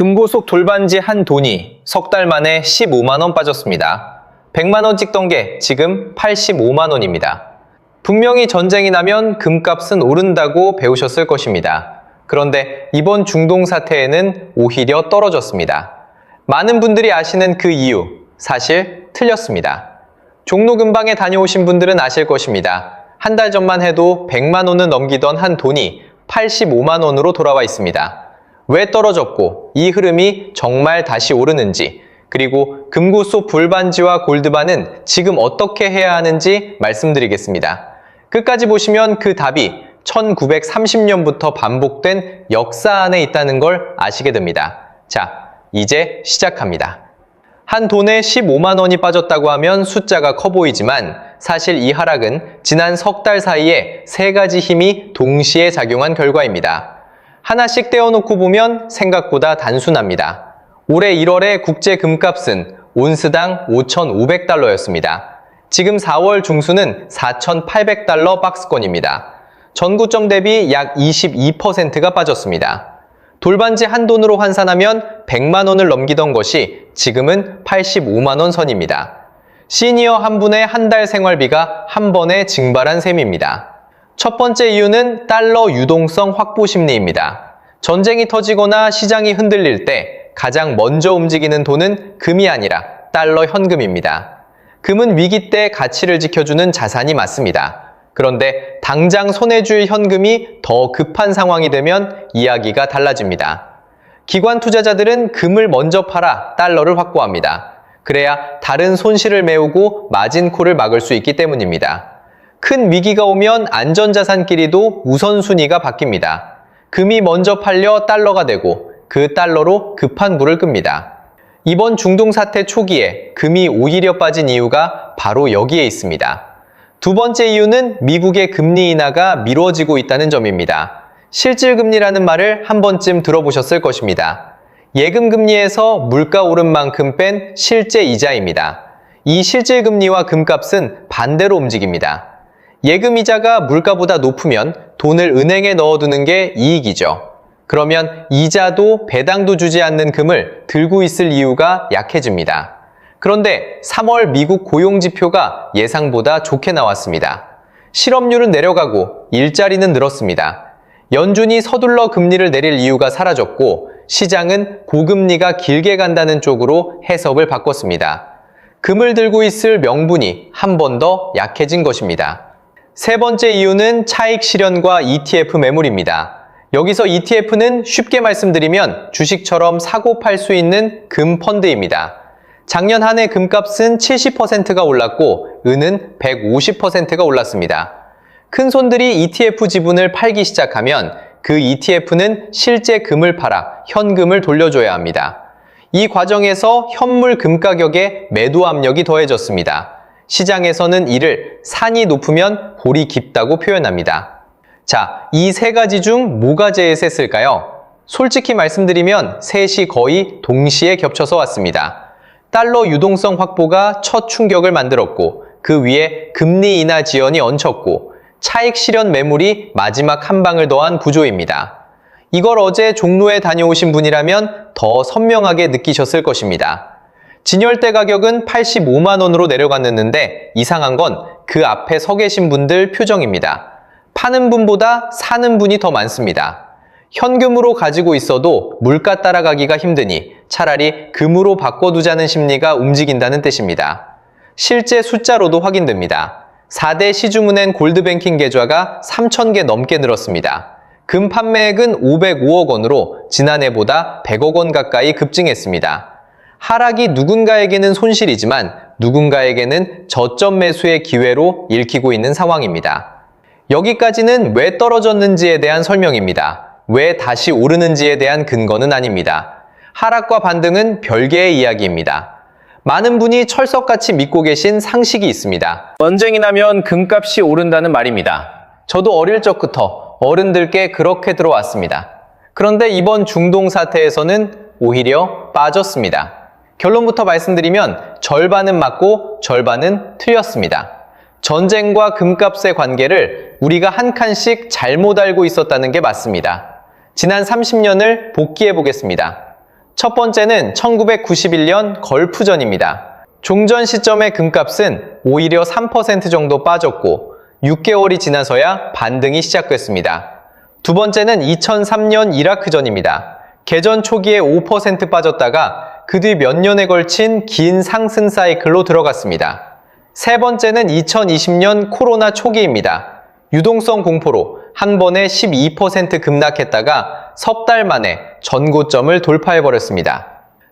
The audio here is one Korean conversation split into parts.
금고속 돌반지 한 돈이 석 달 만에 15만 원 빠졌습니다. 100만 원 찍던 게 지금 85만 원입니다. 분명히 전쟁이 나면 금값은 오른다고 배우셨을 것입니다. 그런데 이번 중동 사태에는 오히려 떨어졌습니다. 많은 분들이 아시는 그 이유, 사실 틀렸습니다. 종로 근방에 다녀오신 분들은 아실 것입니다. 한 달 전만 해도 100만 원을 넘기던 한 돈이 85만 원으로 돌아와 있습니다. 왜 떨어졌고 이 흐름이 정말 다시 오르는지, 그리고 금고 속 불반지와 골드바는 지금 어떻게 해야 하는지 말씀드리겠습니다. 끝까지 보시면 그 답이 1930년부터 반복된 역사 안에 있다는 걸 아시게 됩니다. 자, 이제 시작합니다. 한 돈에 15만 원이 빠졌다고 하면 숫자가 커 보이지만 사실 이 하락은 지난 석 달 사이에 세 가지 힘이 동시에 작용한 결과입니다. 하나씩 떼어놓고 보면 생각보다 단순합니다. 올해 1월에 국제 금값은 온스당 5,500달러였습니다. 지금 4월 중순은 4,800달러 박스권입니다. 전고점 대비 약 22%가 빠졌습니다. 돌반지 한 돈으로 환산하면 100만 원을 넘기던 것이 지금은 85만 원 선입니다. 시니어 한 분의 한 달 생활비가 한 번에 증발한 셈입니다. 첫 번째 이유는 달러 유동성 확보 심리입니다. 전쟁이 터지거나 시장이 흔들릴 때 가장 먼저 움직이는 돈은 금이 아니라 달러 현금입니다. 금은 위기 때 가치를 지켜주는 자산이 맞습니다. 그런데 당장 손에 쥘 현금이 더 급한 상황이 되면 이야기가 달라집니다. 기관 투자자들은 금을 먼저 팔아 달러를 확보합니다. 그래야 다른 손실을 메우고 마진콜을 막을 수 있기 때문입니다. 큰 위기가 오면 안전자산끼리도 우선순위가 바뀝니다. 금이 먼저 팔려 달러가 되고 그 달러로 급한 불을 끕니다. 이번 중동 사태 초기에 금이 오히려 빠진 이유가 바로 여기에 있습니다. 두 번째 이유는 미국의 금리 인하가 미뤄지고 있다는 점입니다. 실질금리라는 말을 한 번쯤 들어보셨을 것입니다. 예금금리에서 물가 오른 만큼 뺀 실제 이자입니다. 이 실질금리와 금값은 반대로 움직입니다. 예금이자가 물가보다 높으면 돈을 은행에 넣어두는 게 이익이죠. 그러면 이자도 배당도 주지 않는 금을 들고 있을 이유가 약해집니다. 그런데 3월 미국 고용지표가 예상보다 좋게 나왔습니다. 실업률은 내려가고 일자리는 늘었습니다. 연준이 서둘러 금리를 내릴 이유가 사라졌고 시장은 고금리가 길게 간다는 쪽으로 해석을 바꿨습니다. 금을 들고 있을 명분이 한 번 더 약해진 것입니다. 세 번째 이유는 차익 실현과 ETF 매물입니다. 여기서 ETF는 쉽게 말씀드리면 주식처럼 사고 팔 수 있는 금 펀드입니다. 작년 한 해 금값은 70%가 올랐고 은은 150%가 올랐습니다. 큰 손들이 ETF 지분을 팔기 시작하면 그 ETF는 실제 금을 팔아 현금을 돌려줘야 합니다. 이 과정에서 현물 금 가격에 매도 압력이 더해졌습니다. 시장에서는 이를 산이 높으면 골이 깊다고 표현합니다. 자, 이 세 가지 중 뭐가 제일 셌을까요? 솔직히 말씀드리면 셋이 거의 동시에 겹쳐서 왔습니다. 달러 유동성 확보가 첫 충격을 만들었고 그 위에 금리 인하 지연이 얹혔고 차익 실현 매물이 마지막 한 방을 더한 구조입니다. 이걸 어제 종로에 다녀오신 분이라면 더 선명하게 느끼셨을 것입니다. 진열대 가격은 85만 원으로 내려갔는데 이상한 건 그 앞에 서 계신 분들 표정입니다. 파는 분보다 사는 분이 더 많습니다. 현금으로 가지고 있어도 물가 따라가기가 힘드니 차라리 금으로 바꿔두자는 심리가 움직인다는 뜻입니다. 실제 숫자로도 확인됩니다. 4대 시중은행 골드뱅킹 계좌가 3,000개 넘게 늘었습니다. 금 판매액은 505억 원으로 지난해보다 100억 원 가까이 급증했습니다. 하락이 누군가에게는 손실이지만 누군가에게는 저점 매수의 기회로 읽히고 있는 상황입니다. 여기까지는 왜 떨어졌는지에 대한 설명입니다. 왜 다시 오르는지에 대한 근거는 아닙니다. 하락과 반등은 별개의 이야기입니다. 많은 분이 철석같이 믿고 계신 상식이 있습니다. 전쟁이 나면 금값이 오른다는 말입니다. 저도 어릴 적부터 어른들께 그렇게 들어왔습니다. 그런데 이번 중동 사태에서는 오히려 빠졌습니다. 결론부터 말씀드리면 절반은 맞고 절반은 틀렸습니다. 전쟁과 금값의 관계를 우리가 한 칸씩 잘못 알고 있었다는 게 맞습니다. 지난 30년을 복기해 보겠습니다. 첫 번째는 1991년 걸프전입니다. 종전 시점의 금값은 오히려 3% 정도 빠졌고 6개월이 지나서야 반등이 시작됐습니다. 두 번째는 2003년 이라크전입니다. 개전 초기에 5% 빠졌다가 그 뒤 몇 년에 걸친 긴 상승 사이클로 들어갔습니다. 세 번째는 2020년 코로나 초기입니다. 유동성 공포로 한 번에 12% 급락했다가 석 달 만에 전고점을 돌파해버렸습니다.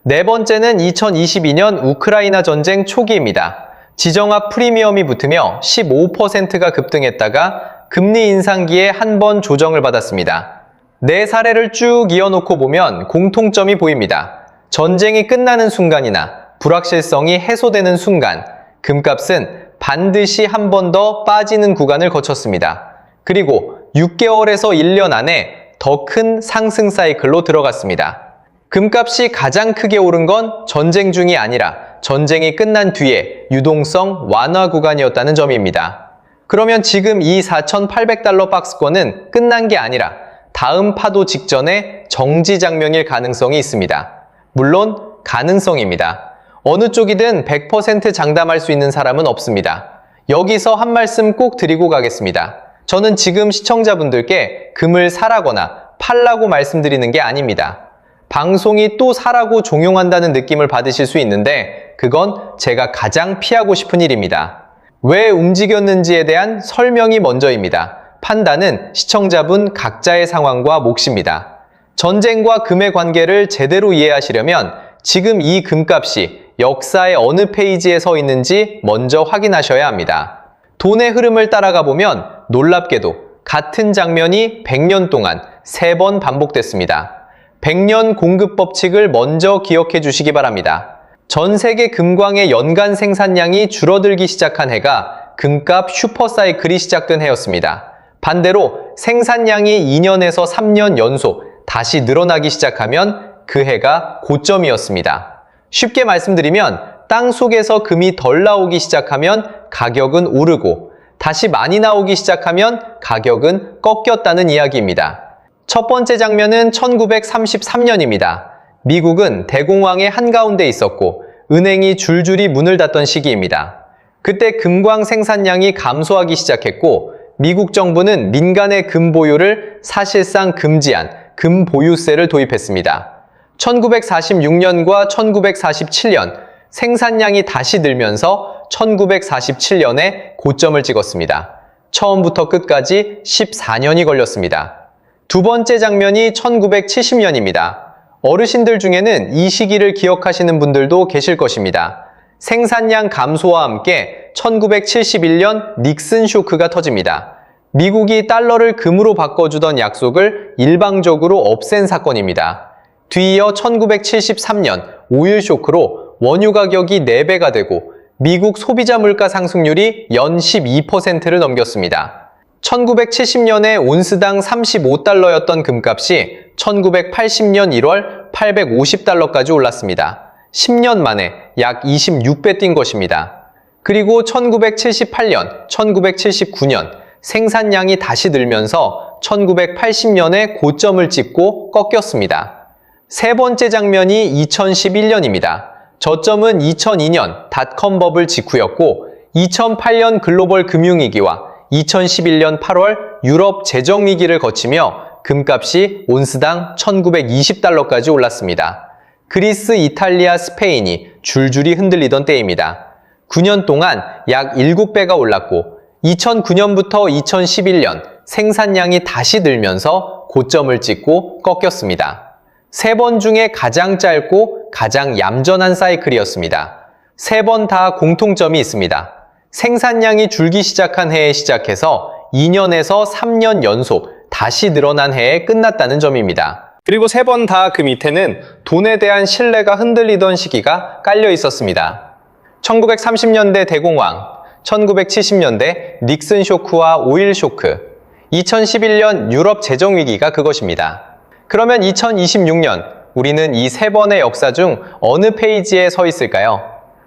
네 번째는 2022년 우크라이나 전쟁 초기입니다. 지정학 프리미엄이 붙으며 15%가 급등했다가 금리 인상기에 한 번 조정을 받았습니다. 네 사례를 쭉 이어놓고 보면 공통점이 보입니다. 전쟁이 끝나는 순간이나 불확실성이 해소되는 순간 금값은 반드시 한 번 더 빠지는 구간을 거쳤습니다. 그리고 6개월에서 1년 안에 더 큰 상승 사이클로 들어갔습니다. 금값이 가장 크게 오른 건 전쟁 중이 아니라 전쟁이 끝난 뒤에 유동성 완화 구간이었다는 점입니다. 그러면 지금 이 4,800달러 박스권은 끝난 게 아니라 다음 파도 직전에 정지 장면일 가능성이 있습니다. 물론 가능성입니다. 어느 쪽이든 100% 장담할 수 있는 사람은 없습니다. 여기서 한 말씀 꼭 드리고 가겠습니다. 저는 지금 시청자분들께 금을 사라거나 팔라고 말씀드리는 게 아닙니다. 방송이 또 사라고 종용한다는 느낌을 받으실 수 있는데 그건 제가 가장 피하고 싶은 일입니다. 왜 움직였는지에 대한 설명이 먼저입니다. 판단은 시청자분 각자의 상황과 몫입니다. 전쟁과 금의 관계를 제대로 이해하시려면 지금 이 금값이 역사의 어느 페이지에 서 있는지 먼저 확인하셔야 합니다. 돈의 흐름을 따라가 보면 놀랍게도 같은 장면이 100년 동안 3번 반복됐습니다. 100년 공급 법칙을 먼저 기억해 주시기 바랍니다. 전 세계 금광의 연간 생산량이 줄어들기 시작한 해가 금값 슈퍼사이클이 시작된 해였습니다. 반대로 생산량이 2년에서 3년 연속 다시 늘어나기 시작하면 그 해가 고점이었습니다. 쉽게 말씀드리면 땅 속에서 금이 덜 나오기 시작하면 가격은 오르고 다시 많이 나오기 시작하면 가격은 꺾였다는 이야기입니다. 첫 번째 장면은 1933년입니다. 미국은 대공황의 한가운데 있었고 은행이 줄줄이 문을 닫던 시기입니다. 그때 금광 생산량이 감소하기 시작했고 미국 정부는 민간의 금 보유를 사실상 금지한 금보유세를 도입했습니다. 1946년과 1947년 생산량이 다시 늘면서 1947년에 고점을 찍었습니다. 처음부터 끝까지 14년이 걸렸습니다. 두 번째 장면이 1970년입니다. 어르신들 중에는 이 시기를 기억하시는 분들도 계실 것입니다. 생산량 감소와 함께 1971년 닉슨 쇼크가 터집니다. 미국이 달러를 금으로 바꿔주던 약속을 일방적으로 없앤 사건입니다. 뒤이어 1973년 오일 쇼크로 원유 가격이 4배가 되고 미국 소비자 물가 상승률이 연 12%를 넘겼습니다. 1970년에 온스당 35달러였던 금값이 1980년 1월 850달러까지 올랐습니다. 10년 만에 약 26배 뛴 것입니다. 그리고 1978년, 1979년 생산량이 다시 늘면서 1980년에 고점을 찍고 꺾였습니다. 세 번째 장면이 2011년입니다. 저점은 2002년 닷컴 버블 직후였고 2008년 글로벌 금융위기와 2011년 8월 유럽 재정위기를 거치며 금값이 온스당 1920달러까지 올랐습니다. 그리스, 이탈리아, 스페인이 줄줄이 흔들리던 때입니다. 9년 동안 약 7배가 올랐고 2009년부터 2011년 생산량이 다시 늘면서 고점을 찍고 꺾였습니다. 세 번 중에 가장 짧고 가장 얌전한 사이클이었습니다. 세 번 다 공통점이 있습니다. 생산량이 줄기 시작한 해에 시작해서 2년에서 3년 연속 다시 늘어난 해에 끝났다는 점입니다. 그리고 세 번 다 그 밑에는 돈에 대한 신뢰가 흔들리던 시기가 깔려 있었습니다. 1930년대 대공황, 1970년대 닉슨 쇼크와 오일 쇼크, 2011년 유럽 재정위기가 그것입니다. 그러면 2026년 우리는 이 세 번의 역사 중 어느 페이지에 서 있을까요?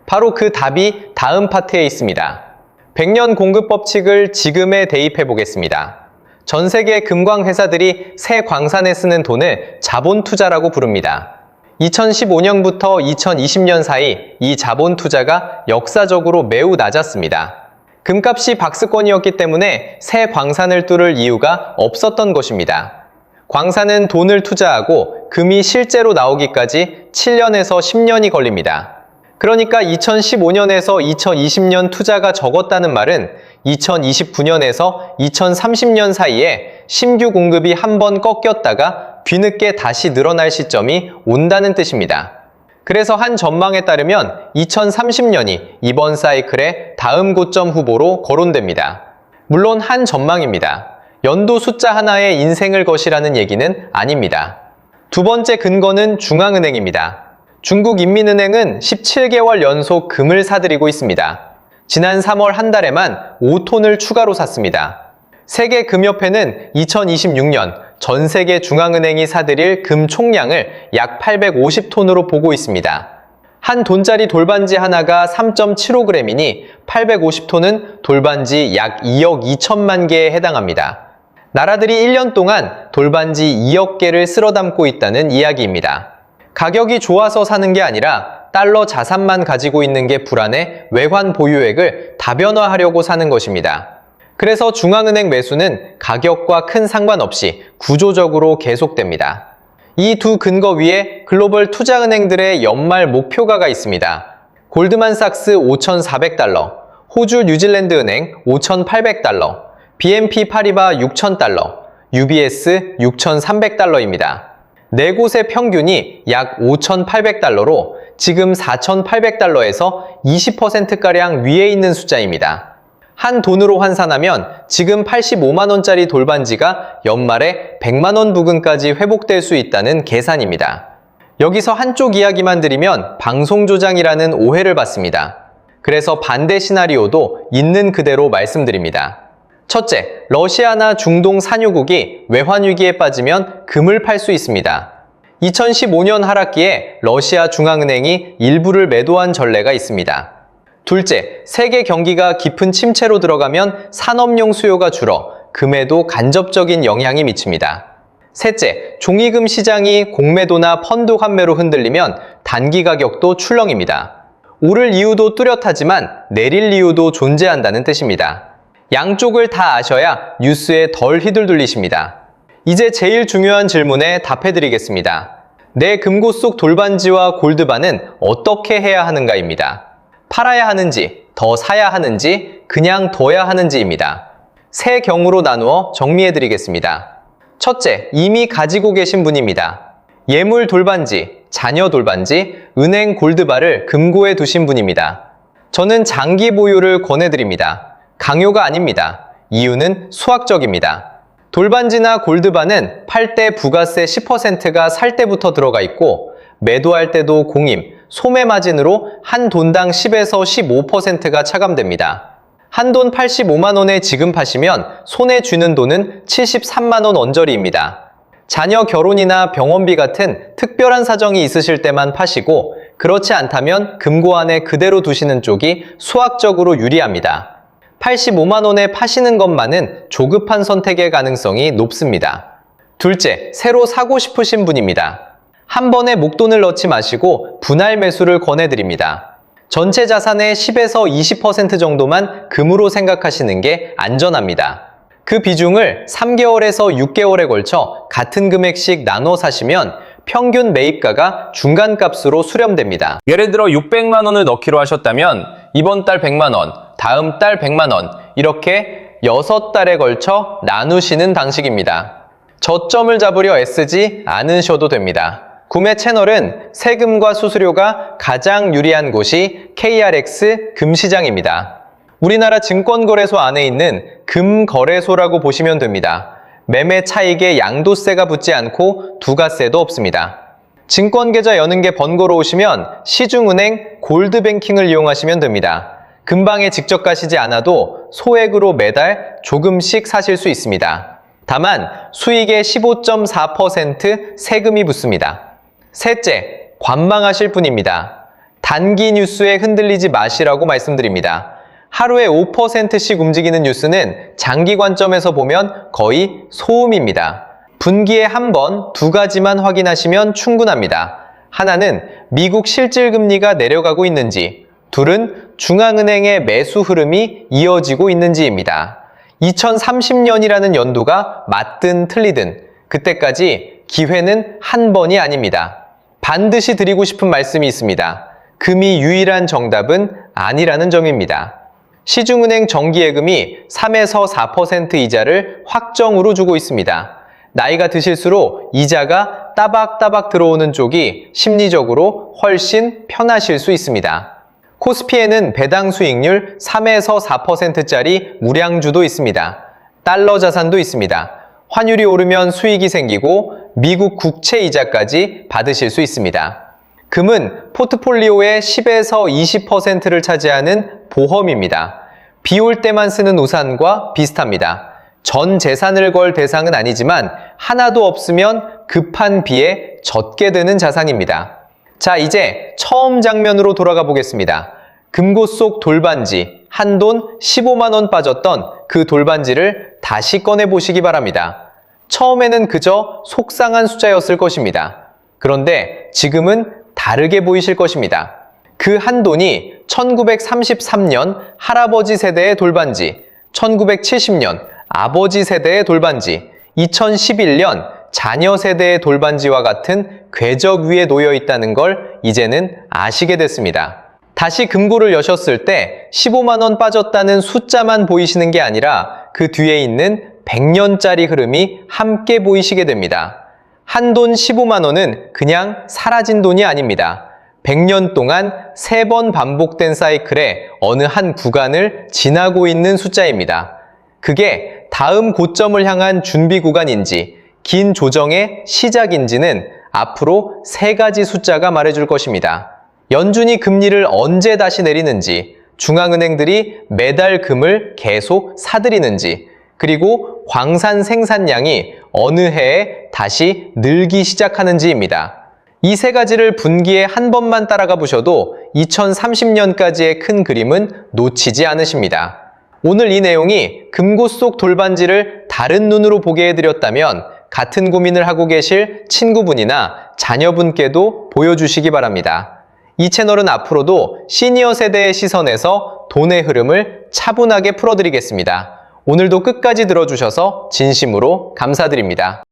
바로 그 답이 다음 파트에 있습니다. 100년 공급 법칙을 지금에 대입해 보겠습니다. 전 세계 금광 회사들이 새 광산에 쓰는 돈을 자본 투자라고 부릅니다. 2015년부터 2020년 사이 이 자본 투자가 역사적으로 매우 낮았습니다. 금값이 박스권이었기 때문에 새 광산을 뚫을 이유가 없었던 것입니다. 광산은 돈을 투자하고 금이 실제로 나오기까지 7년에서 10년이 걸립니다. 그러니까 2015년에서 2020년 투자가 적었다는 말은 2029년에서 2030년 사이에 신규 공급이 한번 꺾였다가 뒤늦게 다시 늘어날 시점이 온다는 뜻입니다. 그래서 한 전망에 따르면 2030년이 이번 사이클의 다음 고점 후보로 거론됩니다. 물론 한 전망입니다. 연도 숫자 하나에 인생을 것이라는 얘기는 아닙니다. 두 번째 근거는 중앙은행입니다. 중국인민은행은 17개월 연속 금을 사들이고 있습니다. 지난 3월 한 달에만 5톤을 추가로 샀습니다. 세계금협회는 2026년 전 세계 중앙은행이 사들일 금 총량을 약 850톤으로 보고 있습니다. 한 돈짜리 돌반지 하나가 3.75g이니 850톤은 돌반지 약 2억 2천만 개에 해당합니다. 나라들이 1년 동안 돌반지 2억 개를 쓸어 담고 있다는 이야기입니다. 가격이 좋아서 사는 게 아니라 달러 자산만 가지고 있는 게 불안해 외환 보유액을 다변화하려고 사는 것입니다. 그래서 중앙은행 매수는 가격과 큰 상관없이 구조적으로 계속됩니다. 이 두 근거 위에 글로벌 투자은행들의 연말 목표가가 있습니다. 골드만삭스 5,400달러, 호주 뉴질랜드은행 5,800달러, BNP 파리바 6,000달러, UBS 6,300달러입니다. 네 곳의 평균이 약 5,800달러로 지금 4,800달러에서 20%가량 위에 있는 숫자입니다. 한 돈으로 환산하면 지금 85만원짜리 돌반지가 연말에 100만원 부근까지 회복될 수 있다는 계산입니다. 여기서 한쪽 이야기만 드리면 방송조장이라는 오해를 받습니다. 그래서 반대 시나리오도 있는 그대로 말씀드립니다. 첫째, 러시아나 중동 산유국이 외환위기에 빠지면 금을 팔 수 있습니다. 2015년 하락기에 러시아 중앙은행이 일부를 매도한 전례가 있습니다. 둘째, 세계 경기가 깊은 침체로 들어가면 산업용 수요가 줄어 금에도 간접적인 영향이 미칩니다. 셋째, 종이금 시장이 공매도나 펀드 환매로 흔들리면 단기 가격도 출렁입니다. 오를 이유도 뚜렷하지만 내릴 이유도 존재한다는 뜻입니다. 양쪽을 다 아셔야 뉴스에 덜 휘둘리십니다. 이제 제일 중요한 질문에 답해드리겠습니다. 내 금고 속 돌반지와 골드바는 어떻게 해야 하는가입니다. 팔아야 하는지, 더 사야 하는지, 그냥 둬야 하는지입니다. 세 경우로 나누어 정리해드리겠습니다. 첫째, 이미 가지고 계신 분입니다. 예물 돌반지, 자녀 돌반지, 은행 골드바를 금고에 두신 분입니다. 저는 장기 보유를 권해드립니다. 강요가 아닙니다. 이유는 수학적입니다. 돌반지나 골드바는 팔 때 부가세 10%가 살 때부터 들어가 있고 매도할 때도 공임, 소매 마진으로 한 돈당 10에서 15%가 차감됩니다. 한 돈 85만원에 지금 파시면 손에 쥐는 돈은 73만원 언저리입니다. 자녀 결혼이나 병원비 같은 특별한 사정이 있으실 때만 파시고 그렇지 않다면 금고 안에 그대로 두시는 쪽이 수학적으로 유리합니다. 85만원에 파시는 것만은 조급한 선택의 가능성이 높습니다. 둘째, 새로 사고 싶으신 분입니다. 한 번에 목돈을 넣지 마시고 분할 매수를 권해드립니다. 전체 자산의 10에서 20% 정도만 금으로 생각하시는 게 안전합니다. 그 비중을 3개월에서 6개월에 걸쳐 같은 금액씩 나눠 사시면 평균 매입가가 중간값으로 수렴됩니다. 예를 들어 600만 원을 넣기로 하셨다면 이번 달 100만 원, 다음 달 100만 원 이렇게 6달에 걸쳐 나누시는 방식입니다. 저점을 잡으려 애쓰지 않으셔도 됩니다. 구매 채널은 세금과 수수료가 가장 유리한 곳이 KRX 금시장입니다. 우리나라 증권거래소 안에 있는 금거래소라고 보시면 됩니다. 매매 차익에 양도세가 붙지 않고 두가세도 없습니다. 증권계좌 여는 게 번거로우시면 시중은행 골드뱅킹을 이용하시면 됩니다. 금방에 직접 가시지 않아도 소액으로 매달 조금씩 사실 수 있습니다. 다만 수익의 15.4% 세금이 붙습니다. 셋째, 관망하실 분입니다. 단기 뉴스에 흔들리지 마시라고 말씀드립니다. 하루에 5%씩 움직이는 뉴스는 장기 관점에서 보면 거의 소음입니다. 분기에 한 번, 두 가지만 확인하시면 충분합니다. 하나는 미국 실질금리가 내려가고 있는지, 둘은 중앙은행의 매수 흐름이 이어지고 있는지입니다. 2030년이라는 연도가 맞든 틀리든 그때까지 기회는 한 번이 아닙니다. 반드시 드리고 싶은 말씀이 있습니다. 금이 유일한 정답은 아니라는 점입니다. 시중은행 정기예금이 3에서 4% 이자를 확정으로 주고 있습니다. 나이가 드실수록 이자가 따박따박 들어오는 쪽이 심리적으로 훨씬 편하실 수 있습니다. 코스피에는 배당 수익률 3에서 4%짜리 무량주도 있습니다. 달러 자산도 있습니다. 환율이 오르면 수익이 생기고 미국 국채 이자까지 받으실 수 있습니다. 금은 포트폴리오의 10에서 20%를 차지하는 보험입니다. 비 올 때만 쓰는 우산과 비슷합니다. 전 재산을 걸 대상은 아니지만 하나도 없으면 급한 비에 젖게 되는 자산입니다. 자, 이제 처음 장면으로 돌아가 보겠습니다. 금고 속 돌반지, 한돈 15만 원 빠졌던 그 돌반지를 다시 꺼내 보시기 바랍니다. 처음에는 그저 속상한 숫자였을 것입니다. 그런데 지금은 다르게 보이실 것입니다. 그 한돈이 1933년 할아버지 세대의 돌반지, 1970년 아버지 세대의 돌반지, 2011년 자녀 세대의 돌반지와 같은 궤적 위에 놓여 있다는 걸 이제는 아시게 됐습니다. 다시 금고를 여셨을 때 15만 원 빠졌다는 숫자만 보이시는 게 아니라 그 뒤에 있는 100년짜리 흐름이 함께 보이시게 됩니다. 한돈 15만 원은 그냥 사라진 돈이 아닙니다. 100년 동안 3번 반복된 사이클의 어느 한 구간을 지나고 있는 숫자입니다. 그게 다음 고점을 향한 준비 구간인지 긴 조정의 시작인지는 앞으로 3가지 숫자가 말해줄 것입니다. 연준이 금리를 언제 다시 내리는지, 중앙은행들이 매달 금을 계속 사들이는지, 그리고 광산 생산량이 어느 해에 다시 늘기 시작하는지입니다. 이 3가지를 분기에 한 번만 따라가 보셔도 2030년까지의 큰 그림은 놓치지 않으십니다. 오늘 이 내용이 금고 속 돌반지를 다른 눈으로 보게 해드렸다면 같은 고민을 하고 계실 친구분이나 자녀분께도 보여주시기 바랍니다. 이 채널은 앞으로도 시니어 세대의 시선에서 돈의 흐름을 차분하게 풀어드리겠습니다. 오늘도 끝까지 들어주셔서 진심으로 감사드립니다.